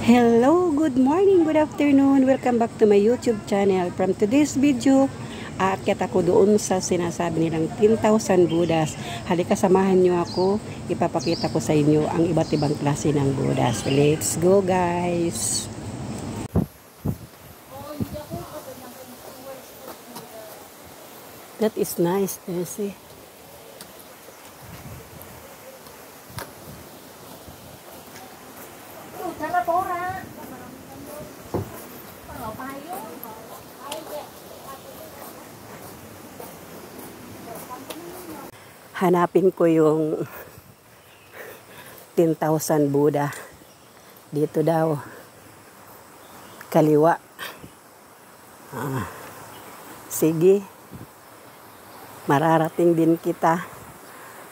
Hello, good morning, good afternoon. Welcome back to my YouTube channel. From today's video, aakyat ako doon sa sinasabi nilang 10,000 Buddhas. Halika, samahan nyo ako. Ipapakita ko sa inyo ang iba't ibang klase ng Buddhas. Let's go, guys! That is nice, see. Hanapin ko yung 10,000 Buddha. Dito daw. Kaliwa. Sige. Mararating din kita.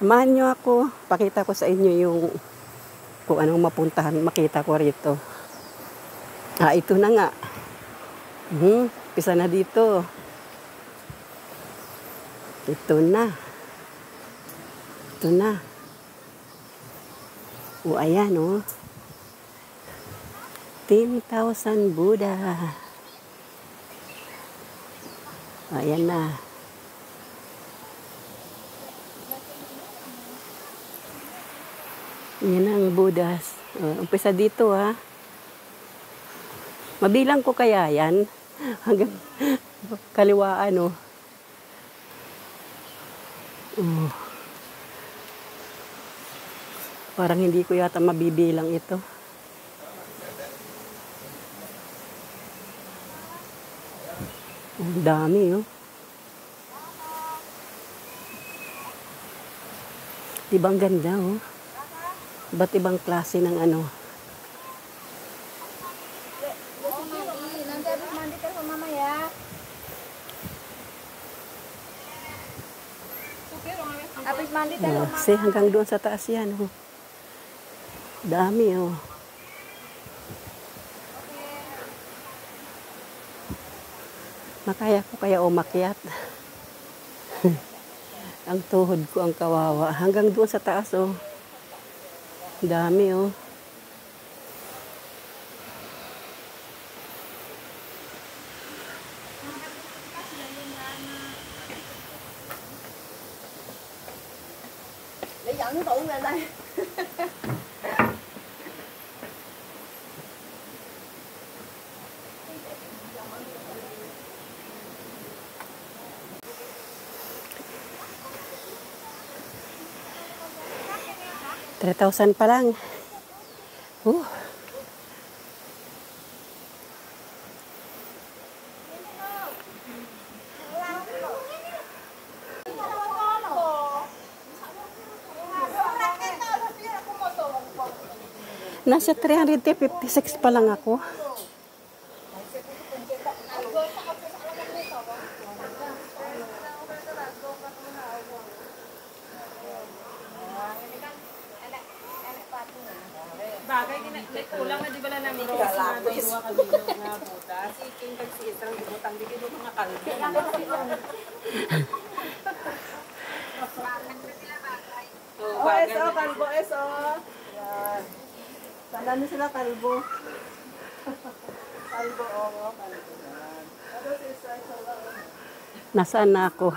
Samahan nyo ako. Pakita ko sa inyo yung kung anong mapuntahan. Makita ko rito. Ito na nga. Pisa na dito. Ito na. Ito na. Ayan, 10,000 Buddha. Ayan na. Yan ang Buddhas. Umpisa dito, ha. Mabilang ko kaya yan. Hanggang kaliwaan, Parang hindi ko yata mabibilang ito. Ang dami, Diba ang ganda, Ba't ibang klase ng hanggang doon sa taas yan, Dami, Makaya ko kaya umakyat. Ang tuhod ko ang kawawa. Hanggang doon sa taas, Dami, Để dẫn tụ về đây. $3,000 pa lang. Nasa 356 pa lang ako. Bagay, kulang na di ba na namin kasi nga dalawa kabilo nga buta. Si King kag si Israel, butang di kayo mga kalbi. Kalbo, Yan. Tanda niyo sila, kalbo. Kalbo, kalbo. Ano si Israel? Nasaan na ako?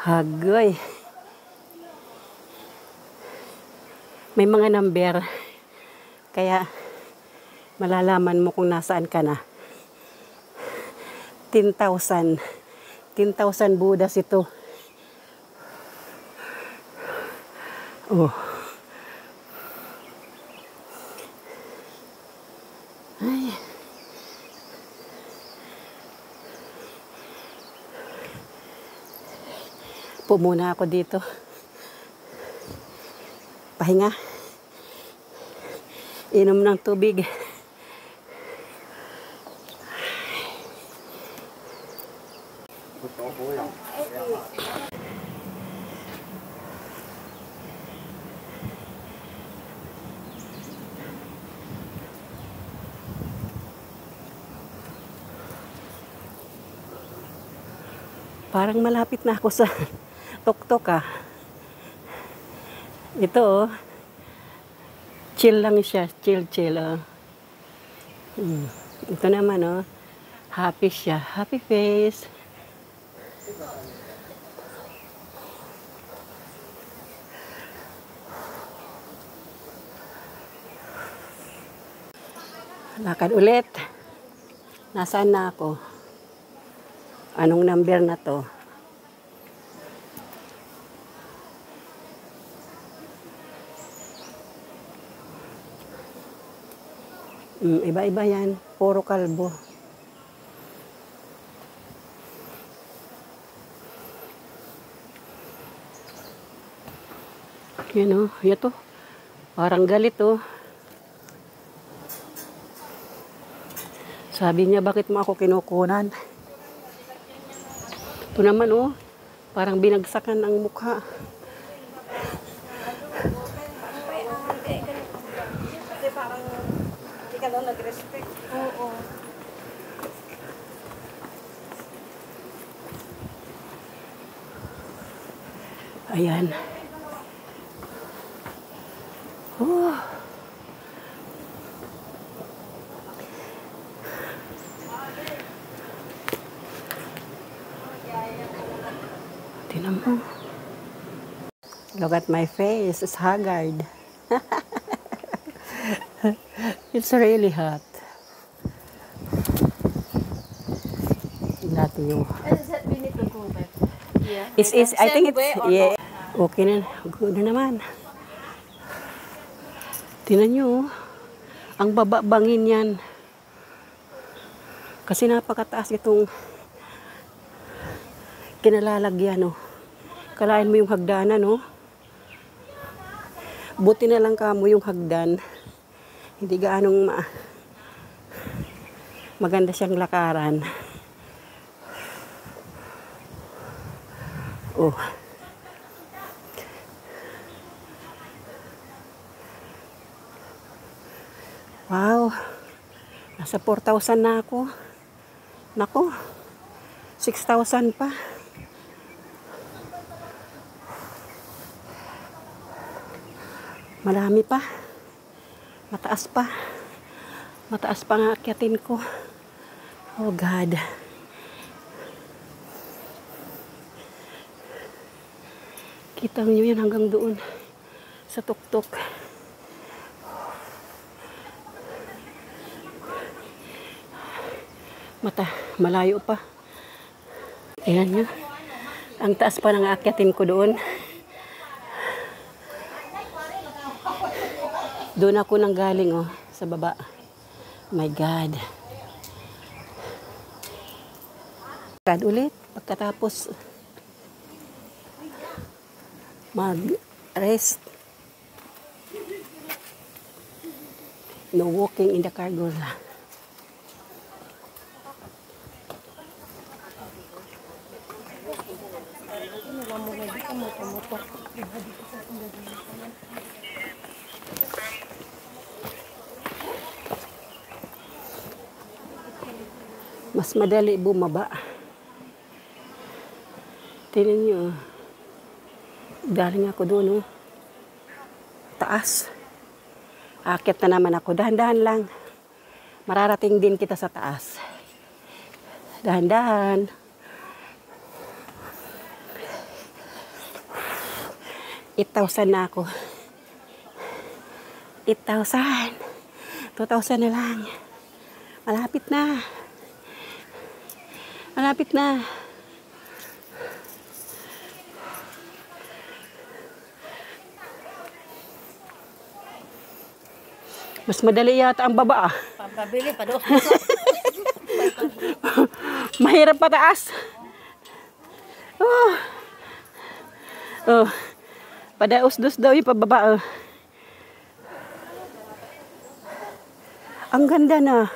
Hagoy. May mga number. Kaya malalaman mo kung nasaan ka na. 10,000. 10,000 Buddhas ito. Ay. Muna ako dito. Pahinga. Inom ng tubig. Parang malapit na ako sa Tuk-tuk ah. Ito oh. Chill lang siya. Chill oh. Ito naman oh. Happy siya. Happy face. Lakad ulit. Nasaan na ako? Anong number na to? Iba-iba yan. Puro kalbo. Yan o. Ito. Parang galit o. Sabi niya, bakit mo ako kinukunan? Ito naman o. Parang binagsakan ang mukha. Kasi parang hindi ka daw nag-respect. Oo. Ayan. Oh. Tinan mo. Look at my face. It's haggard. It's really hot. Not you. Is that we need to go back? Yeah. It's I think it's Same way or yeah. Okay na. Good na naman. Tingnan nyo. Ang bababangin yan. Kasi napakataas itong kinalalagyan, no. Kalain mo yung hagdanan, no. Buti na lang kamo yung hagdan. Hindi gaanong maganda siyang lakaran. Oh. Wow. Nasa 4,000 na ako. Nako. 6,000 pa. Marami pa. Mataas pa. Mataas pa nga akyatin ko. Oh God. Kita nyo yan hanggang doon. Sa tuktok. Malayo pa. Tingnan nyo. Ang taas pa ng akyatin ko doon. Doon ako nang galing, oh, sa baba. My God. Lakad ulit. Pagkatapos mag-rest. No walking in the cargo. Mas madali bumaba. Tingnan nyo. Galing ako doon, oh. Taas. Aakyat na naman ako. Dahan-dahan lang. Mararating din kita sa taas. Dahan-dahan. $8,000 na ako. 8,000. 2,000 na lang. Malapit na. Malapit na. Mas madali yata ang baba, ah. Pampabili pa doon. Mahirap pataas. Oh. Oh. Padaos-dos daw yung pababa, oh. Ang ganda na.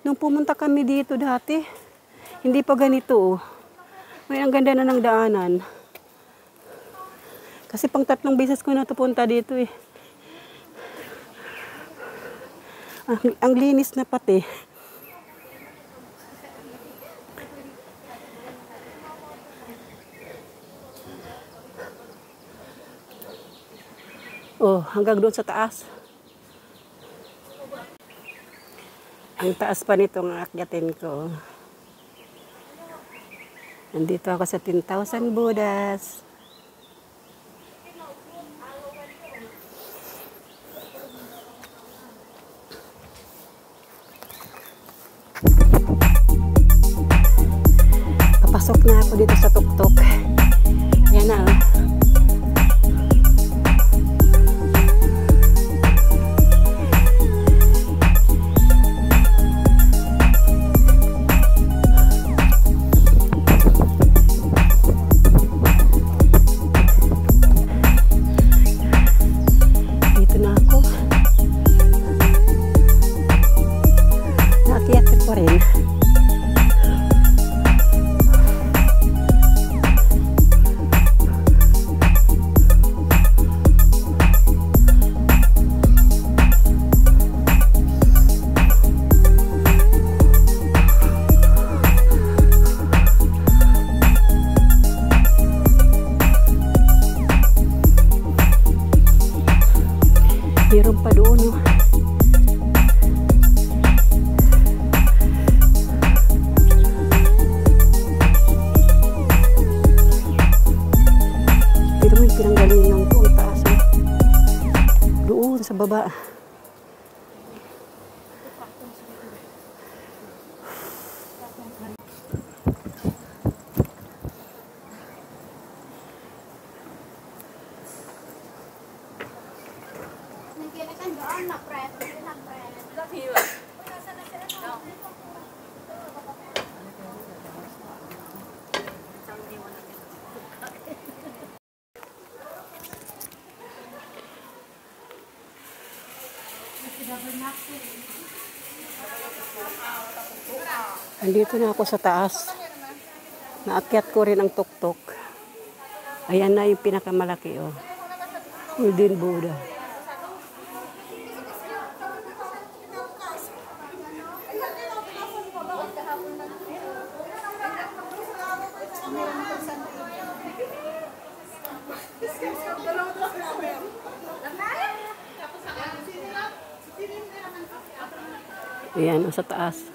Nung pumunta kami dito dati, hindi pa ganito, oh. May ang ganda na ng daanan. Kasi pang 3 beses ko na punta dito, eh. Ang linis na pati. Oh, hanggang doon sa taas. Ang taas pa nitong akyatin ko. Nandito ako sa 10,000 Buddhas. Papasok na ako dito sa tuktok. Yan na, oh. Dito na ako. Naakyat ko rin. Meron pa doon, oh. Pero may pinanggalingan ko ang taas, oh. Doon sa baba. Andito na ako sa taas. Naakyat ko rin ang tuktok. Ayan na yung pinakamalaki, oh. Golden Buddha. Ayan, oh, sa taas.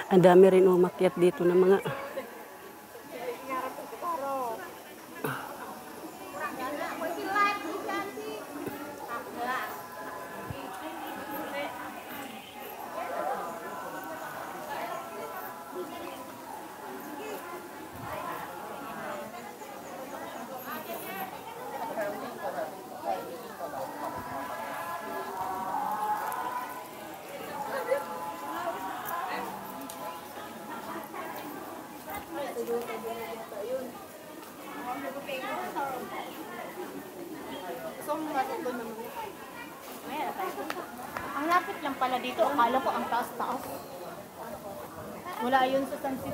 Ang dami rin umakyat dito ng mga Ang lapit lang pala dito. Akala ko ang taas-taas. Wala yun sa San City.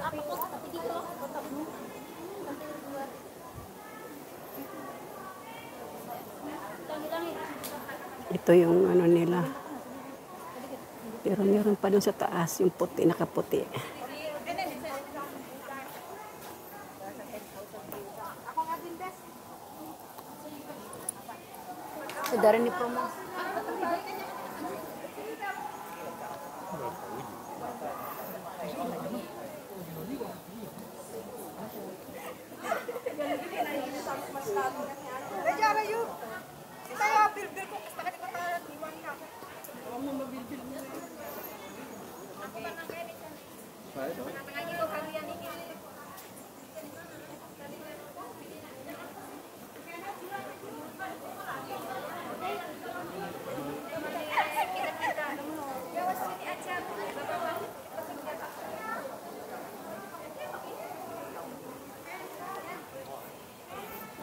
ito yung ano nila. Pero meron pa doon sa taas, yung puti, nakaputi. Saudara ni Promo.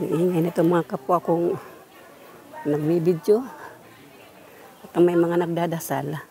Iingay nito mga kapwa kong nagbibidyo at may mga nagdadasal.